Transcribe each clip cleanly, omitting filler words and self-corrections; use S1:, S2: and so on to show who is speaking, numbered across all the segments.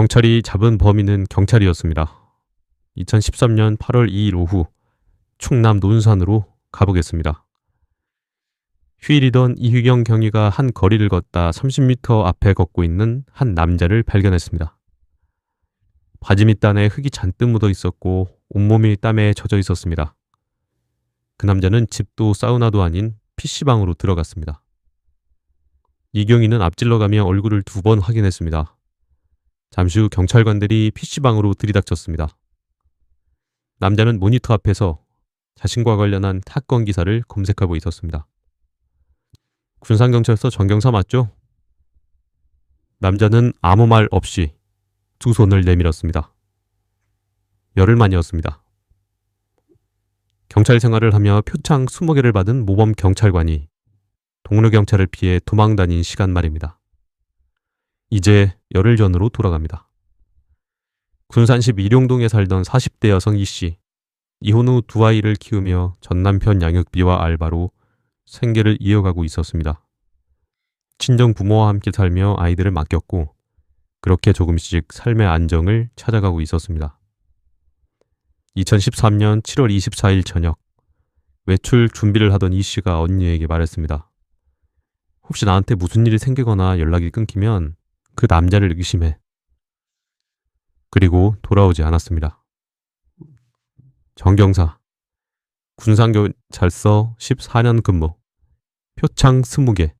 S1: 경찰이 잡은 범인은 경찰이었습니다. 2013년 8월 2일 오후 충남 논산으로 가보겠습니다. 휴일이던 이휘경 경위가 한 거리를 걷다 30m 앞에 걷고 있는 한 남자를 발견했습니다. 바지 밑단에 흙이 잔뜩 묻어 있었고 온몸이 땀에 젖어 있었습니다. 그 남자는 집도 사우나도 아닌 PC방으로 들어갔습니다. 이경이는 앞질러가며 얼굴을 2번 확인했습니다. 잠시 후 경찰관들이 PC방으로 들이닥쳤습니다. 남자는 모니터 앞에서 자신과 관련한 사건 기사를 검색하고 있었습니다. 군산경찰서 정경사 맞죠? 남자는 아무 말 없이 2손을 내밀었습니다. 열흘 만이었습니다. 경찰 생활을 하며 표창 20개를 받은 모범 경찰관이 동료 경찰을 피해 도망 다닌 시간 말입니다. 이제 열흘 전으로 돌아갑니다. 군산시 밀용동에 살던 40대 여성 이씨. 이혼 후 2아이를 키우며 전 남편 양육비와 알바로 생계를 이어가고 있었습니다. 친정 부모와 함께 살며 아이들을 맡겼고 그렇게 조금씩 삶의 안정을 찾아가고 있었습니다. 2013년 7월 24일 저녁 외출 준비를 하던 이씨가 언니에게 말했습니다. 혹시 나한테 무슨 일이 생기거나 연락이 끊기면 그 남자를 의심해. 그리고 돌아오지 않았습니다. 정경사, 군산경찰서 14년 근무, 표창 20개,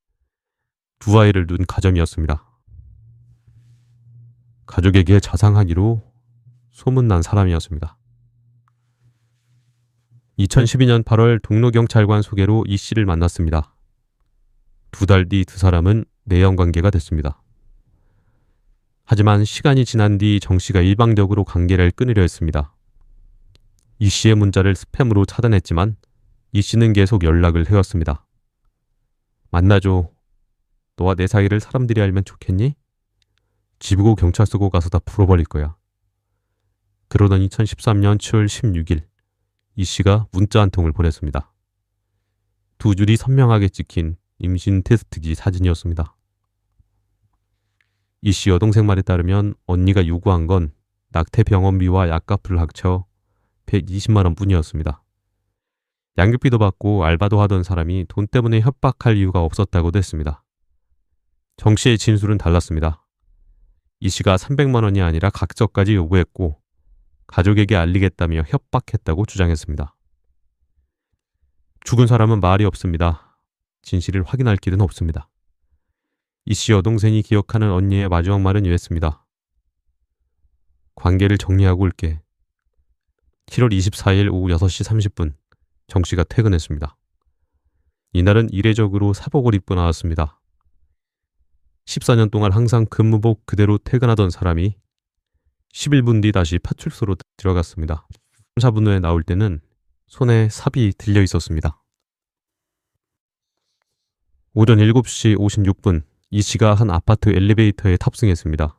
S1: 2아이를 둔 가정이었습니다. 가족에게 자상하기로 소문난 사람이었습니다. 2012년 8월 동로경찰관 소개로 이 씨를 만났습니다. 2달 뒤 2사람은 내연관계가 됐습니다. 하지만 시간이 지난 뒤 정 씨가 일방적으로 관계를 끊으려 했습니다. 이 씨의 문자를 스팸으로 차단했지만 이 씨는 계속 연락을 해왔습니다. 만나줘. 너와 내 사이를 사람들이 알면 좋겠니? 지부고 경찰서고 가서 다 풀어버릴 거야. 그러던 2013년 7월 16일 이 씨가 문자 한 통을 보냈습니다. 2줄이 선명하게 찍힌 임신 테스트기 사진이었습니다. 이 씨 여동생 말에 따르면 언니가 요구한 건 낙태 병원비와 약값을 합쳐 120만 원 뿐이었습니다. 양육비도 받고 알바도 하던 사람이 돈 때문에 협박할 이유가 없었다고도 했습니다. 정 씨의 진술은 달랐습니다. 이 씨가 300만 원이 아니라 각서까지 요구했고 가족에게 알리겠다며 협박했다고 주장했습니다. 죽은 사람은 말이 없습니다. 진실을 확인할 길은 없습니다. 이 씨 여동생이 기억하는 언니의 마지막 말은 이랬습니다. 관계를 정리하고 올게. 7월 24일 오후 6시 30분 정 씨가 퇴근했습니다. 이날은 이례적으로 사복을 입고 나왔습니다. 14년 동안 항상 근무복 그대로 퇴근하던 사람이 11분 뒤 다시 파출소로 들어갔습니다. 4분 후에 나올 때는 손에 삽이 들려 있었습니다. 오전 7시 56분 이 씨가 한 아파트 엘리베이터에 탑승했습니다.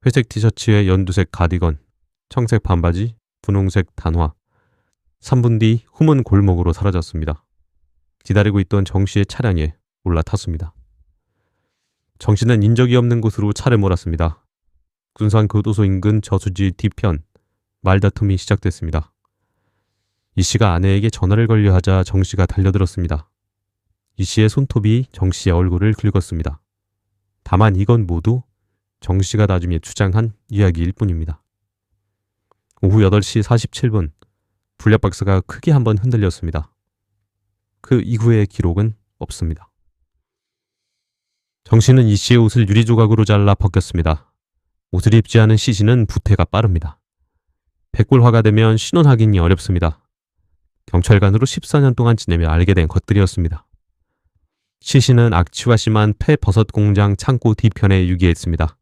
S1: 회색 티셔츠에 연두색 가디건, 청색 반바지, 분홍색 단화. 3분 뒤 후문 골목으로 사라졌습니다. 기다리고 있던 정 씨의 차량에 올라탔습니다. 정 씨는 인적이 없는 곳으로 차를 몰았습니다. 군산교도소 인근 저수지 뒤편 말다툼이 시작됐습니다. 이 씨가 아내에게 전화를 걸려 하자 정 씨가 달려들었습니다. 이 씨의 손톱이 정 씨의 얼굴을 긁었습니다. 다만 이건 모두 정 씨가 나중에 주장한 이야기일 뿐입니다. 오후 8시 47분 블랙박스가 크게 한번 흔들렸습니다. 그 이후의 기록은 없습니다. 정 씨는 이 씨의 옷을 유리조각으로 잘라 벗겼습니다. 옷을 입지 않은 시신은 부태가 빠릅니다. 백골화가 되면 신원 확인이 어렵습니다. 경찰관으로 14년 동안 지내며 알게 된 것들이었습니다. 시신은 악취가 심한 폐버섯 공장 창고 뒤편에 유기했습니다.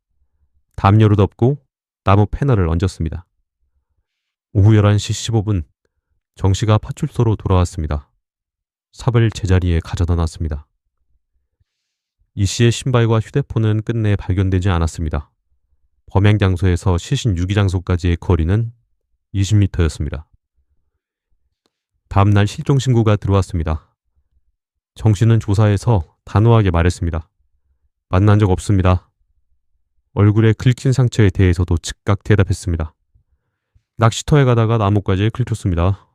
S1: 담요로 덮고 나무 패널을 얹었습니다. 오후 11시 15분 정 씨가 파출소로 돌아왔습니다. 삽을 제자리에 가져다 놨습니다. 이 씨의 신발과 휴대폰은 끝내 발견되지 않았습니다. 범행 장소에서 시신 유기 장소까지의 거리는 20m였습니다. 다음날 실종 신고가 들어왔습니다. 정 씨는 조사에서 단호하게 말했습니다. 만난 적 없습니다. 얼굴에 긁힌 상처에 대해서도 즉각 대답했습니다. 낚시터에 가다가 나뭇가지에 긁혔습니다.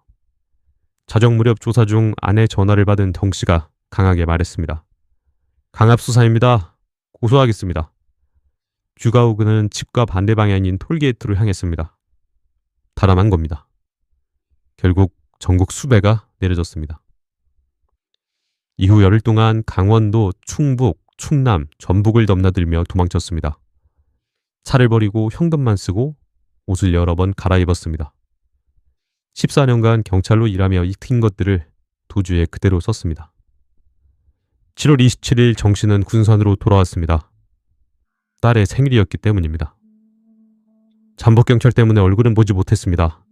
S1: 자정 무렵 조사 중 아내 전화를 받은 정 씨가 강하게 말했습니다. 강압수사입니다. 고소하겠습니다. 휴가 후 그는 집과 반대 방향인 톨게이트로 향했습니다. 달아난 겁니다. 결국 전국 수배가 내려졌습니다. 이후 열흘 동안 강원도, 충북, 충남, 전북을 넘나들며 도망쳤습니다. 차를 버리고 현금만 쓰고 옷을 여러 번 갈아입었습니다. 14년간 경찰로 일하며 익힌 것들을 도주에 그대로 썼습니다. 7월 27일 정 씨는 군산으로 돌아왔습니다. 딸의 생일이었기 때문입니다. 잠복경찰 때문에 얼굴은 보지 못했습니다.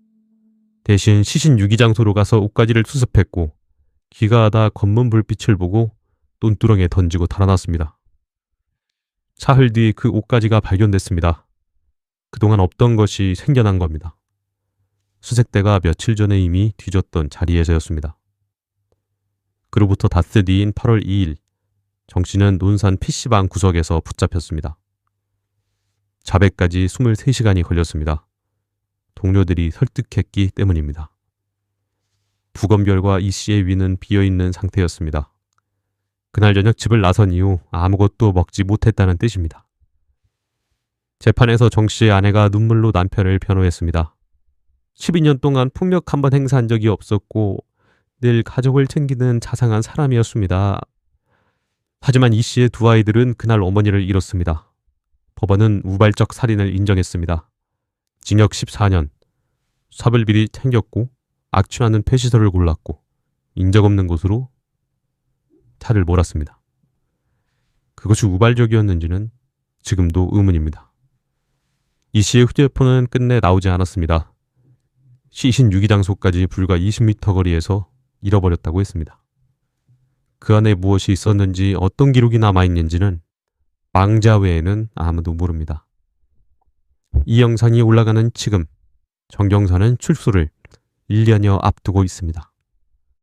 S1: 대신 시신 유기장소로 가서 옷가지를 수습했고 귀가하다 검문 불빛을 보고 논두렁에 던지고 달아났습니다. 사흘 뒤 그 옷가지가 발견됐습니다. 그동안 없던 것이 생겨난 겁니다. 수색대가 며칠 전에 이미 뒤졌던 자리에서였습니다. 그로부터 닷새 뒤인 8월 2일 정 씨는 논산 PC방 구석에서 붙잡혔습니다. 자백까지 23시간이 걸렸습니다. 동료들이 설득했기 때문입니다. 부검결과 이 씨의 위는 비어있는 상태였습니다. 그날 저녁 집을 나선 이후 아무것도 먹지 못했다는 뜻입니다. 재판에서 정 씨의 아내가 눈물로 남편을 변호했습니다. 12년 동안 폭력 한 번 행사한 적이 없었고 늘 가족을 챙기는 자상한 사람이었습니다. 하지만 이 씨의 두 아이들은 그날 어머니를 잃었습니다. 법원은 우발적 살인을 인정했습니다. 징역 14년, 사별비리 챙겼고 악취나는 폐시설을 골랐고 인적 없는 곳으로 차를 몰았습니다. 그것이 우발적이었는지는 지금도 의문입니다. 이 씨의 휴대폰은 끝내 나오지 않았습니다. 시신 유기장소까지 불과 20m 거리에서 잃어버렸다고 했습니다. 그 안에 무엇이 있었는지 어떤 기록이 남아있는지는 망자 외에는 아무도 모릅니다. 이 영상이 올라가는 지금 정경사는 출소를 1년여 앞두고 있습니다.